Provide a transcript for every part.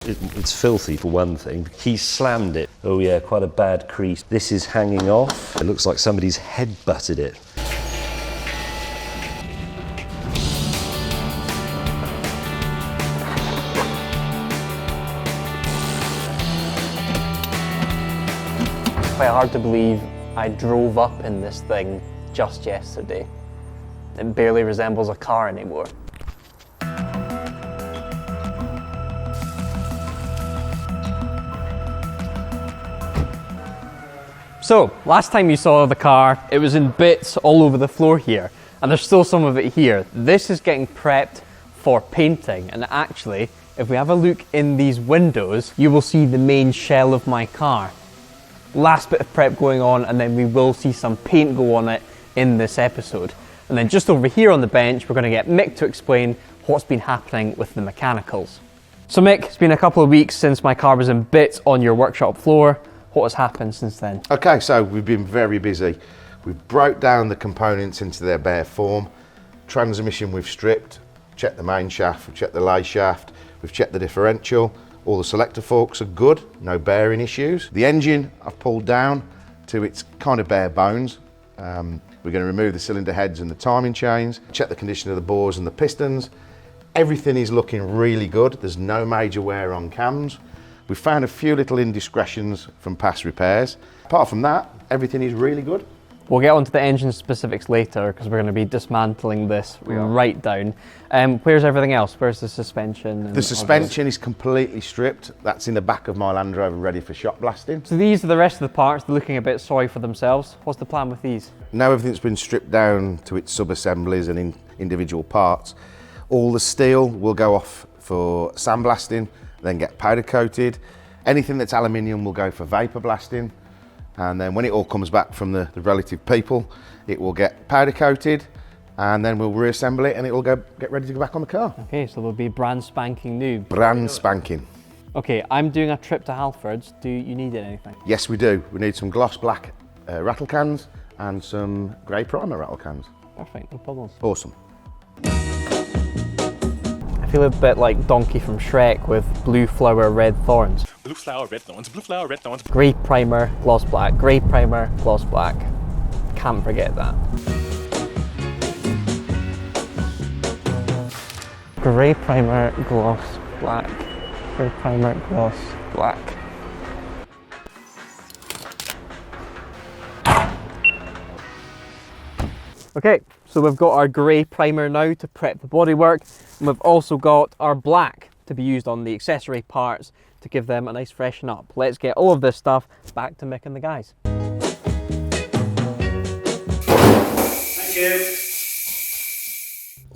It's filthy for one thing. He's slammed it. Oh yeah, quite a bad crease. This is hanging off. It looks like somebody's head butted it. Quite hard to believe I drove up in this thing just yesterday. It barely resembles a car anymore. So, last time you saw the car, it was in bits all over the floor here, and there's still some of it here. This is getting prepped for painting, and actually, if we have a look in these windows, you will see the main shell of my car. Last bit of prep going on, and then we will see some paint go on it in this episode. And then just over here on the bench, we're going to get Mick to explain what's been happening with the mechanicals. So Mick, it's been a couple of weeks since my car was in bits on your workshop floor. What has happened since then? Okay, so we've been very busy. We've broke down the components into their bare form. Transmission we've stripped, checked the main shaft, we've checked the lay shaft, we've checked the differential. All the selector forks are good, no bearing issues. The engine I've pulled down to its kind of bare bones. We're going to remove the cylinder heads and the timing chains, check the condition of the bores and the pistons. Everything is looking really good. There's no major wear on cams. We found a few little indiscretions from past repairs. Apart from that, everything is really good. We'll get onto the engine specifics later because we're going to be dismantling this right down. Where's everything else? Where's the suspension? And the suspension is completely stripped. That's in the back of my Land Rover ready for shot blasting. So these are the rest of the parts. They're looking a bit sorry for themselves. What's the plan with these? Now everything's been stripped down to its sub-assemblies and individual parts. All the steel will go off for sandblasting, then get powder coated. Anything that's aluminium will go for vapor blasting. And then when it all comes back from the relative people, it will get powder coated, and then we'll reassemble it and it will get ready to go back on the car. Okay, so they'll be brand spanking new. Brand spanking. Okay, I'm doing a trip to Halfords. Do you need anything? Yes, we do. We need some gloss black rattle cans and some grey primer rattle cans. Perfect, no problem. Awesome. I feel a bit like Donkey from Shrek with blue flower, red thorns. Blue flower, red thorns, blue flower, red thorns. Grey primer, gloss black, grey primer, gloss black. Can't forget that. Grey primer, gloss black. Grey primer, gloss black. Okay, so we've got our grey primer now to prep the bodywork, and we've also got our black to be used on the accessory parts to give them a nice freshen up. Let's get all of this stuff back to Mick and the guys. Thank you.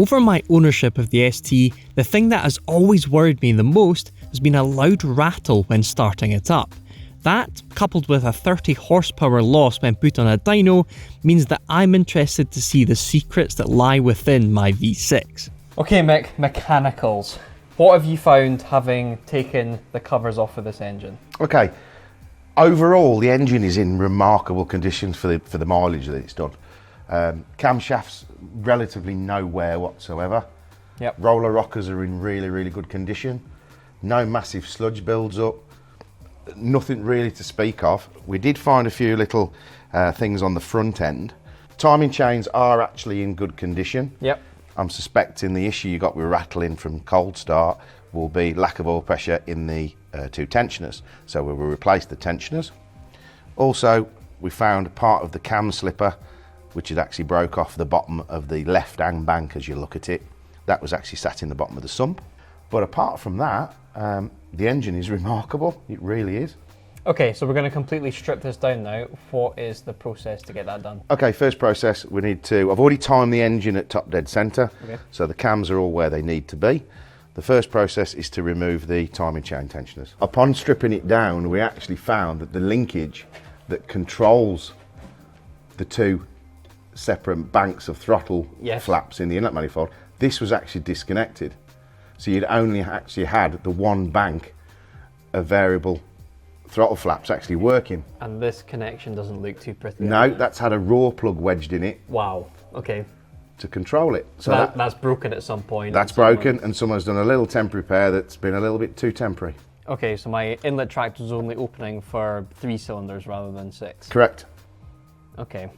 Over my ownership of the ST, the thing that has always worried me the most has been a loud rattle when starting it up. That, coupled with a 30 horsepower loss when put on a dyno, means that I'm interested to see the secrets that lie within my V6. Okay Mick, mechanicals. What have you found having taken the covers off of this engine? Okay, overall the engine is in remarkable condition for the mileage that it's done. Camshafts, relatively no wear whatsoever. Yep. Roller rockers are in really good condition. No massive sludge builds up. Nothing really to speak of. We did find a few little things on the front end. Timing chains are actually in good condition. Yep. I'm suspecting the issue you got with rattling from cold start will be lack of oil pressure in the two tensioners. So we will replace the tensioners. Also, we found part of the cam slipper, which had actually broke off the bottom of the left-hand bank as you look at it. That was actually sat in the bottom of the sump. But apart from that, the engine is remarkable. It really is. Okay, so we're going to completely strip this down now. What is the process to get that done? Okay, first process, we need to, I've already timed the engine at top dead centre, okay. So the cams are all where they need to be. The first process is to remove the timing chain tensioners. Upon stripping it down, we actually found that the linkage that controls the two separate banks of throttle flaps in the inlet manifold, this was actually disconnected. So you'd only actually had the one bank of variable throttle flaps actually working. And this connection doesn't look too pretty. No, that's had a raw plug wedged in it. Wow, okay. To control it. So that's broken at some point. That's broken, and someone's done a little temporary repair that's been a little bit too temporary. Okay, so my inlet tractor is only opening for 3 cylinders rather than 6. Correct. Okay.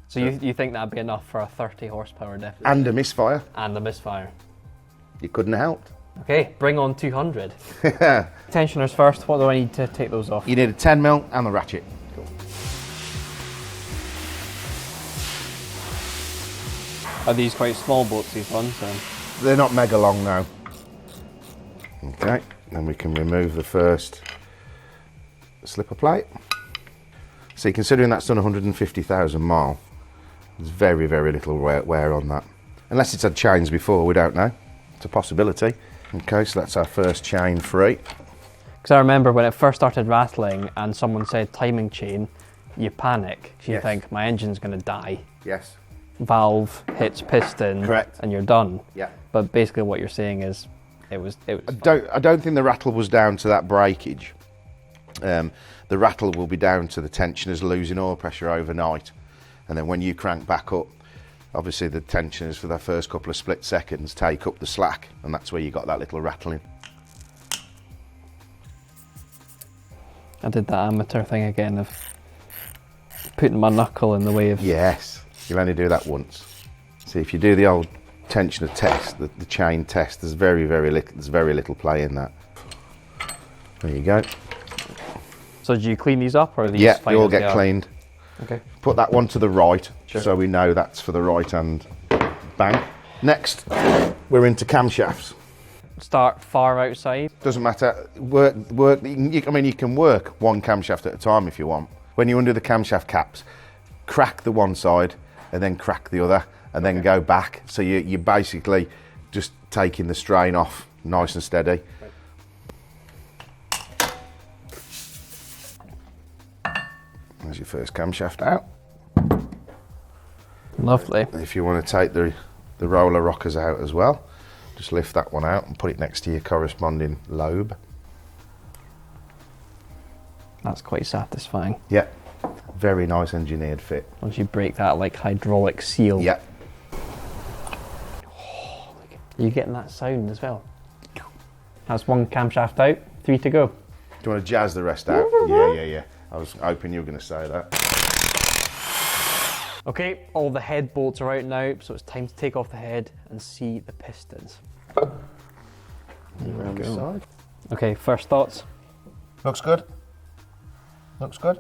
So you think that'd be enough for a 30 horsepower definitely? And a misfire. And a misfire. You couldn't have helped. Okay, bring on 200. Tensioners first, what do I need to take those off? You need a 10mm and the ratchet. Are these quite small boats, these ones? Or? They're not mega long now. Okay, then we can remove the first slipper plate. See, considering that's done 150,000 mile, there's very, very little wear on that. Unless it's had chains before, we don't know. It's a possibility. Okay, so that's our first chain free. Because I remember when it first started rattling and someone said timing chain, you panic. You Yes. think, my engine's going to die. Yes. Valve hits piston, Correct. and you're done. Yeah. But basically what you're saying is, it was I don't think the rattle was down to that breakage. The rattle will be down to the tensioners losing oil pressure overnight. And then when you crank back up, obviously the tensioners for the first couple of split seconds take up the slack, and that's where you got that little rattling. I did that amateur thing again of putting my knuckle in the way of... Yes, you'll only do that once. See, if you do the old tensioner test, the chain test, there's very little play in that. There you go. So do you clean these up, or are these Yeah, fine they all as they get are? cleaned. Okay. Put that one to the right, Sure. so we know that's for the right hand. Bang. Next, we're into camshafts. Start far outside. Doesn't matter. Work. I mean, you can work one camshaft at a time if you want. When you undo the camshaft caps, crack the one side and then crack the other, and then go back. So you're basically just taking the strain off, nice and steady. There's your first camshaft out. Lovely. If you want to take the roller rockers out as well, just lift that one out and put it next to your corresponding lobe. That's quite satisfying. Yeah, very nice engineered fit. Once you break that like hydraulic seal. Yeah. Are you getting that sound as well? That's one camshaft out, 3 to go. Do you want to jazz the rest out? Yeah. I was hoping you were going to say that. Okay, all the head bolts are out now, so it's time to take off the head and see the pistons. Around the side. Okay, first thoughts. Looks good. Looks good.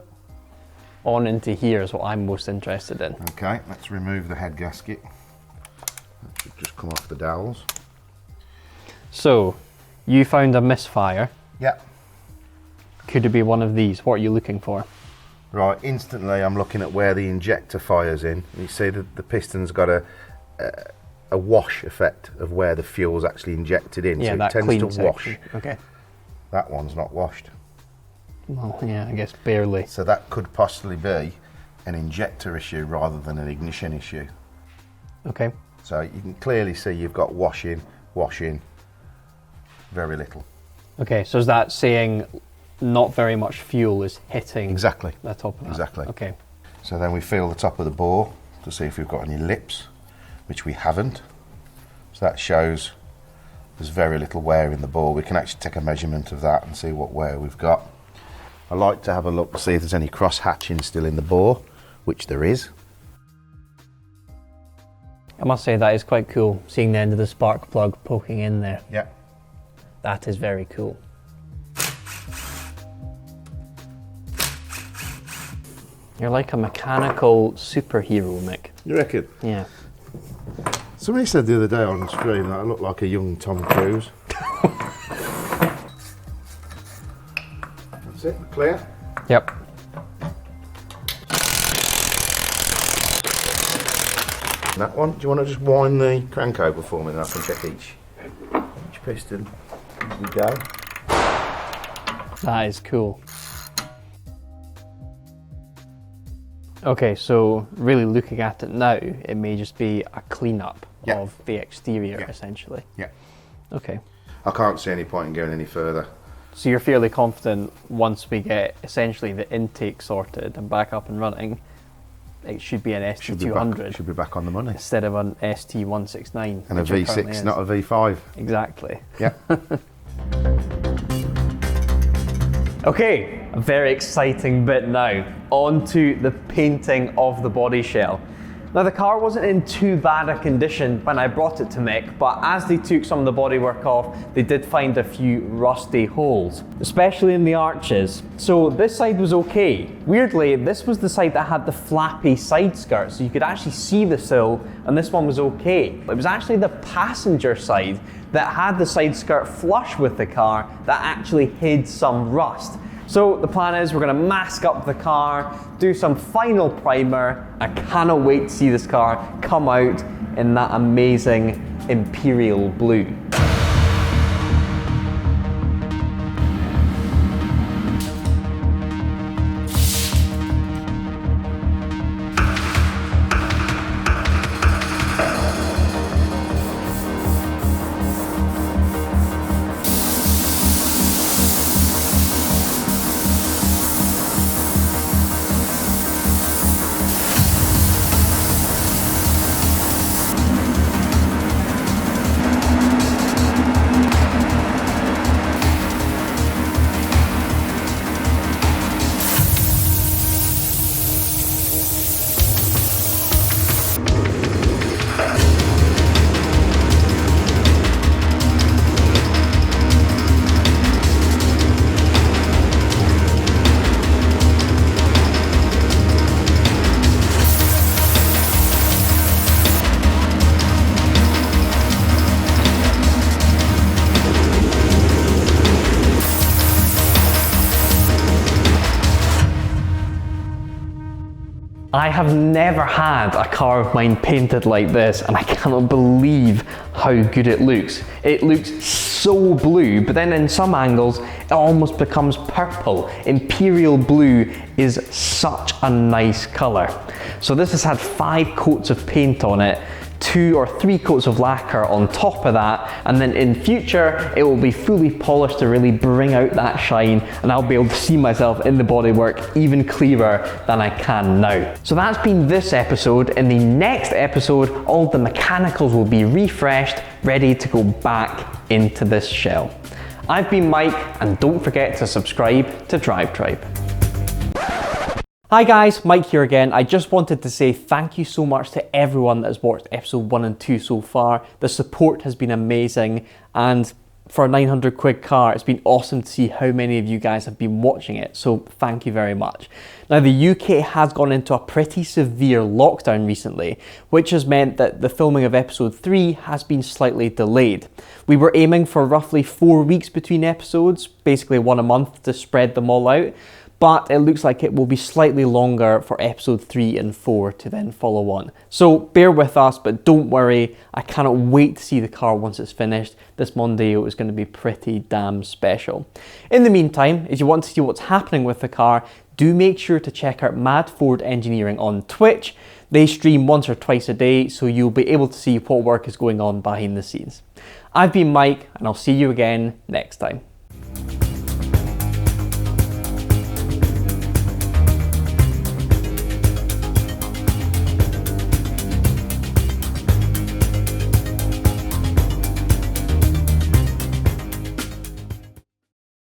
On into here is what I'm most interested in. Okay, let's remove the head gasket. That should just come off the dowels. So, you found a misfire. Yeah. Could it be one of these? What are you looking for? Right, instantly I'm looking at where the injector fires in. You see that the piston's got a wash effect of where the fuel's actually injected in, Yeah, so it that tends clean to wash. section. Okay. That one's not washed. Well, yeah, I guess barely. So that could possibly be an injector issue rather than an ignition issue. Okay. So you can clearly see you've got washing, very little. Okay, so is that saying not very much fuel is hitting Exactly. the top of that? Exactly. Okay. So then we feel the top of the bore to see if we've got any lips, which we haven't. So that shows there's very little wear in the bore. We can actually take a measurement of that and see what wear we've got. I like to have a look to see if there's any cross hatching still in the bore, which there is. I must say that is quite cool, seeing the end of the spark plug poking in there. Yeah. That is very cool. You're like a mechanical superhero, Mick. You reckon? Yeah. Somebody said the other day on the stream that I look like a young Tom Cruise. That's it, clear? Yep. That one, do you want to just wind the crank over for me and I can check each piston as we go? That is cool. Okay, so really looking at it now, it may just be a cleanup Yeah. of the exterior, Yeah. essentially. Yeah. Okay. I can't see any point in going any further. So you're fairly confident once we get essentially the intake sorted and back up and running, it should be an ST200 Should be back on the money. instead of an ST169. And a which it currently V6, is. not a V5. Exactly. Yeah. Okay, a very exciting bit now. On to the painting of the body shell. Now the car wasn't in too bad a condition when I brought it to Mick, but as they took some of the bodywork off, they did find a few rusty holes, especially in the arches. So this side was okay. Weirdly, this was the side that had the flappy side skirt, so you could actually see the sill, and this one was okay. It was actually the passenger side that had the side skirt flush with the car that actually hid some rust. So the plan is we're going to mask up the car, do some final primer. I cannot wait to see this car come out in that amazing Imperial Blue. I have never had a car of mine painted like this, and I cannot believe how good it looks. It looks so blue, but then in some angles it almost becomes purple. Imperial Blue is such a nice colour. So this has had 5 coats of paint on it, 2 or 3 coats of lacquer on top of that, and then in future it will be fully polished to really bring out that shine, and I'll be able to see myself in the bodywork even clearer than I can now. So that's been this episode. In the next episode, all the mechanicals will be refreshed, ready to go back into this shell. I've been Mike, and don't forget to subscribe to DriveTribe. Hi guys, Mike here again. I just wanted to say thank you so much to everyone that has watched episode 1 and 2 so far. The support has been amazing, and for a 900 quid car, it's been awesome to see how many of you guys have been watching it, so thank you very much. Now the UK has gone into a pretty severe lockdown recently, which has meant that the filming of episode 3 has been slightly delayed. We were aiming for roughly 4 weeks between episodes, basically 1 a month to spread them all out. But it looks like it will be slightly longer for episode 3 and 4 to then follow on. So bear with us, but don't worry, I cannot wait to see the car once it's finished. This Mondeo is going to be pretty damn special. In the meantime, if you want to see what's happening with the car, do make sure to check out Mad Ford Engineering on Twitch. They stream once or twice a day, so you'll be able to see what work is going on behind the scenes. I've been Mike, and I'll see you again next time.